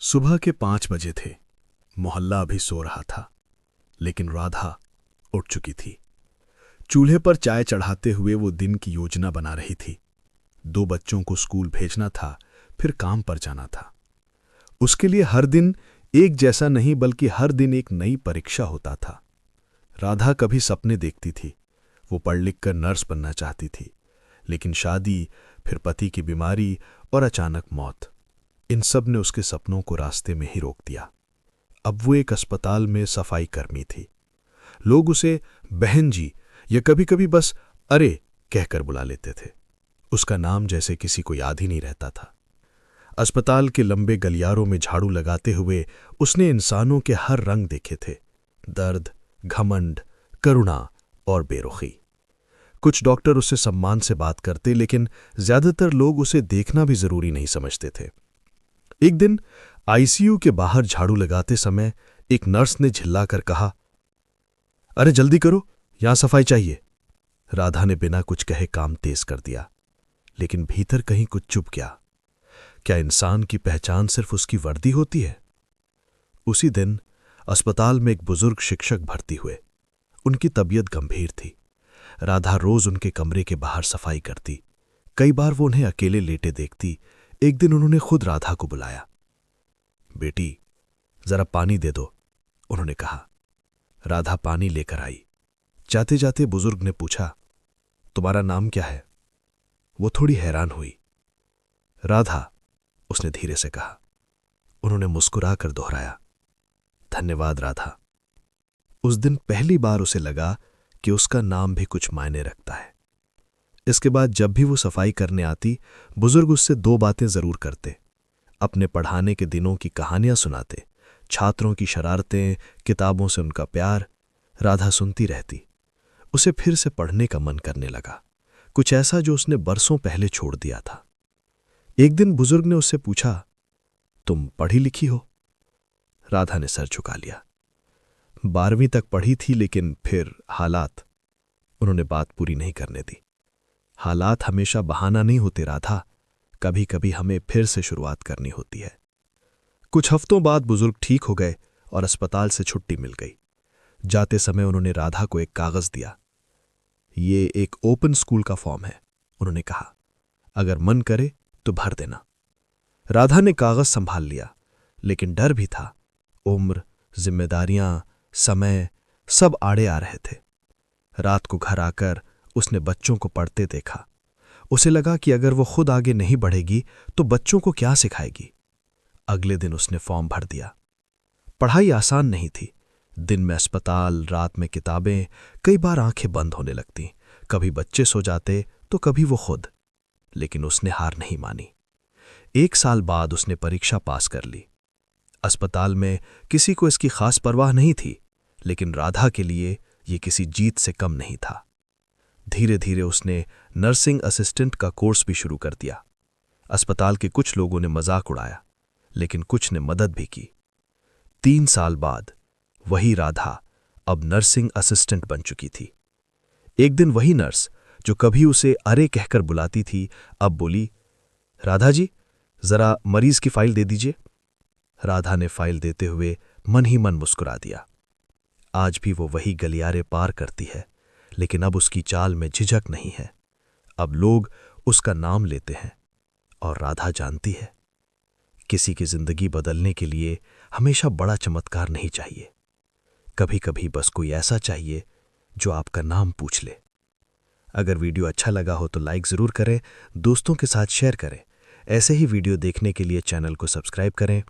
सुबह के 5 बजे थे। मोहल्ला अभी सो रहा था, लेकिन राधा उठ चुकी थी। चूल्हे पर चाय चढ़ाते हुए वो दिन की योजना बना रही थी। 2 बच्चों को स्कूल भेजना था, फिर काम पर जाना था। उसके लिए हर दिन एक जैसा नहीं, बल्कि हर दिन एक नई परीक्षा होता था। राधा कभी सपने देखती थी। वो पढ़ लिख कर नर्स बनना चाहती थी, लेकिन शादी, फिर पति की बीमारी और अचानक मौत, इन सब ने उसके सपनों को रास्ते में ही रोक दिया। अब वो एक अस्पताल में सफाई कर्मी थी। लोग उसे बहन जी या कभी कभी बस अरे कहकर बुला लेते थे। उसका नाम जैसे किसी को याद ही नहीं रहता था। अस्पताल के लंबे गलियारों में झाड़ू लगाते हुए उसने इंसानों के हर रंग देखे थे। दर्द, घमंड, करुणा और बेरुखी। कुछ डॉक्टर उससे सम्मान से बात करते, लेकिन ज्यादातर लोग उसे देखना भी जरूरी नहीं समझते थे। एक दिन आईसीयू के बाहर झाड़ू लगाते समय एक नर्स ने झिल्लाकर कहा, अरे जल्दी करो, यहां सफाई चाहिए। राधा ने बिना कुछ कहे काम तेज कर दिया, लेकिन भीतर कहीं कुछ चुप गया। क्या इंसान की पहचान सिर्फ उसकी वर्दी होती है? उसी दिन अस्पताल में एक बुजुर्ग शिक्षक भर्ती हुए। उनकी तबीयत गंभीर थी। राधा रोज उनके कमरे के बाहर सफाई करती। कई बार वो उन्हें अकेले लेटे देखती। एक दिन उन्होंने खुद राधा को बुलाया। बेटी, जरा पानी दे दो, उन्होंने कहा। राधा पानी लेकर आई। जाते जाते बुजुर्ग ने पूछा, तुम्हारा नाम क्या है? वो थोड़ी हैरान हुई। राधा, उसने धीरे से कहा। उन्होंने मुस्कुराकर दोहराया, धन्यवाद राधा। उस दिन पहली बार उसे लगा कि उसका नाम भी कुछ मायने रखता है। इसके बाद जब भी वो सफाई करने आती, बुजुर्ग उससे 2 बातें जरूर करते। अपने पढ़ाने के दिनों की कहानियां सुनाते, छात्रों की शरारतें, किताबों से उनका प्यार। राधा सुनती रहती। उसे फिर से पढ़ने का मन करने लगा, कुछ ऐसा जो उसने बरसों पहले छोड़ दिया था। एक दिन बुजुर्ग ने उससे पूछा, तुम पढ़ी लिखी हो? राधा ने सर झुका लिया। 12वीं तक पढ़ी थी, लेकिन फिर हालात। उन्होंने बात पूरी नहीं करने दी। हालात हमेशा बहाना नहीं होते राधा, कभी कभी हमें फिर से शुरुआत करनी होती है। कुछ हफ्तों बाद बुजुर्ग ठीक हो गए और अस्पताल से छुट्टी मिल गई। जाते समय उन्होंने राधा को एक कागज दिया। ये एक ओपन स्कूल का फॉर्म है, उन्होंने कहा। अगर मन करे तो भर देना। राधा ने कागज संभाल लिया, लेकिन डर भी था। उम्र, जिम्मेदारियां, समय सब आड़े आ रहे थे। रात को घर आकर उसने बच्चों को पढ़ते देखा। उसे लगा कि अगर वो खुद आगे नहीं बढ़ेगी तो बच्चों को क्या सिखाएगी। अगले दिन उसने फॉर्म भर दिया। पढ़ाई आसान नहीं थी। दिन में अस्पताल, रात में किताबें। कई बार आंखें बंद होने लगती। कभी बच्चे सो जाते तो कभी वो खुद। लेकिन उसने हार नहीं मानी। 1 साल बाद उसने परीक्षा पास कर ली। अस्पताल में किसी को इसकी खास परवाह नहीं थी, लेकिन राधा के लिए ये किसी जीत से कम नहीं था। धीरे धीरे उसने नर्सिंग असिस्टेंट का कोर्स भी शुरू कर दिया। अस्पताल के कुछ लोगों ने मजाक उड़ाया, लेकिन कुछ ने मदद भी की। 3 साल बाद वही राधा अब नर्सिंग असिस्टेंट बन चुकी थी। एक दिन वही नर्स जो कभी उसे अरे कहकर बुलाती थी, अब बोली, राधा जी, जरा मरीज की फाइल दे दीजिए। राधा ने फाइल देते हुए मन ही मन मुस्कुरा दिया। आज भी वो वही गलियारे पार करती है, लेकिन अब उसकी चाल में झिझक नहीं है। अब लोग उसका नाम लेते हैं और राधा जानती है, किसी की जिंदगी बदलने के लिए हमेशा बड़ा चमत्कार नहीं चाहिए। कभी कभी बस कोई ऐसा चाहिए जो आपका नाम पूछ ले। अगर वीडियो अच्छा लगा हो तो लाइक जरूर करें, दोस्तों के साथ शेयर करें। ऐसे ही वीडियो देखने के लिए चैनल को सब्सक्राइब करें।